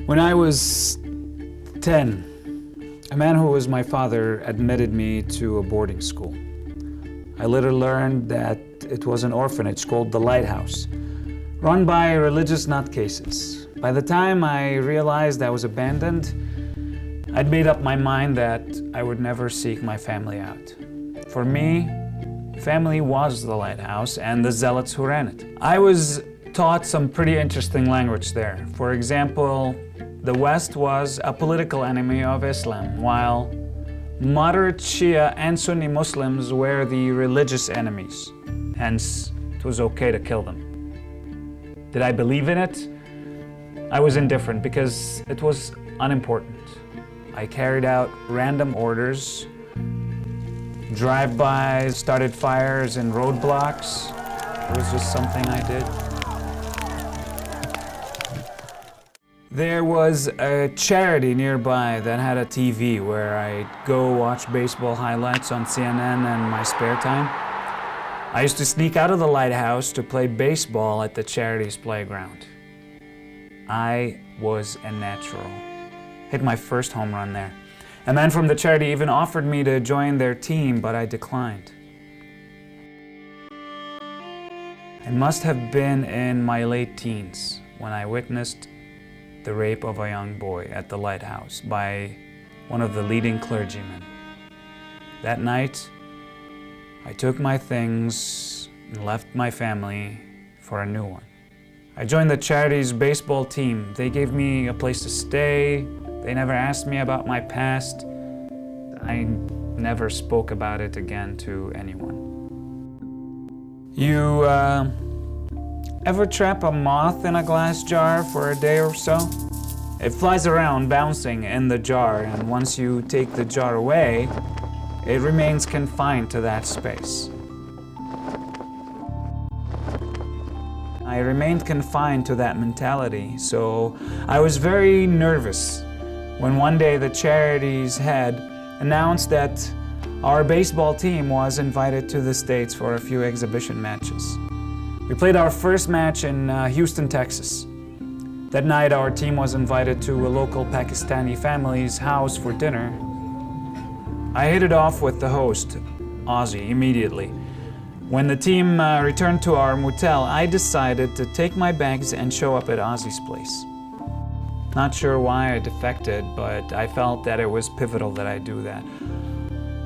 When I was 10, a man who was my father admitted me to a boarding school. I later learned that it was an orphanage called the Lighthouse, run by religious nutcases. By the time I realized I was abandoned, I'd made up my mind that I would never seek my family out. For me, family was the Lighthouse and the zealots who ran it. I was taught some pretty interesting language there. For example, the West was a political enemy of Islam, while moderate Shia and Sunni Muslims were the religious enemies. Hence, it was okay to kill them. Did I believe in it? I was indifferent because it was unimportant. I carried out random orders, drive-bys, started fires in roadblocks. It was just something I did. There was a charity nearby that had a TV where I'd go watch baseball highlights on CNN in my spare time. I used to sneak out of the Lighthouse to play baseball at the charity's playground. I was a natural. Hit my first home run there. A man from the charity even offered me to join their team, but I declined. I must have been in my late teens when I witnessed the rape of a young boy at the Lighthouse by one of the leading clergymen. That night, I took my things and left my family for a new one. I joined the charity's baseball team. They gave me a place to stay. They never asked me about my past. I never spoke about it again to anyone. You ever trap a moth in a glass jar for a day or so? It flies around bouncing in the jar, and once you take the jar away, it remains confined to that space. I remained confined to that mentality, so I was very nervous when one day the charity's head announced that our baseball team was invited to the States for a few exhibition matches. We played our first match in Houston, Texas. That night, our team was invited to a local Pakistani family's house for dinner. I hit it off with the host, Ozzy, immediately. When the team returned to our motel, I decided to take my bags and show up at Ozzy's place. Not sure why I defected, but I felt that it was pivotal that I do that.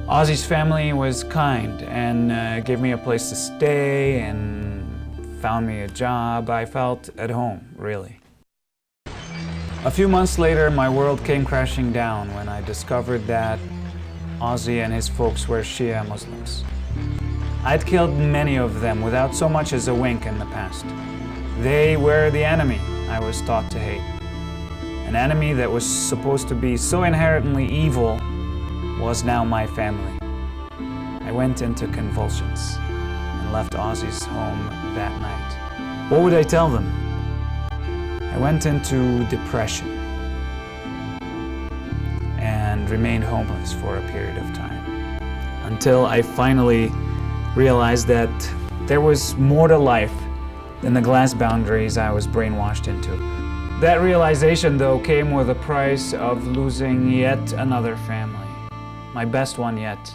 Ozzy's family was kind and gave me a place to stay and found me a job. I felt at home, really. A few months later, my world came crashing down when I discovered that Ozzy and his folks were Shia Muslims. I'd killed many of them without so much as a wink in the past. They were the enemy I was taught to hate. An enemy that was supposed to be so inherently evil was now my family. I went into convulsions and left Ozzy's home that night. What would I tell them? I went into depression and remained homeless for a period of time until I finally realized that there was more to life than the glass boundaries I was brainwashed into. That realization, though, came with a price of losing yet another family, my best one yet.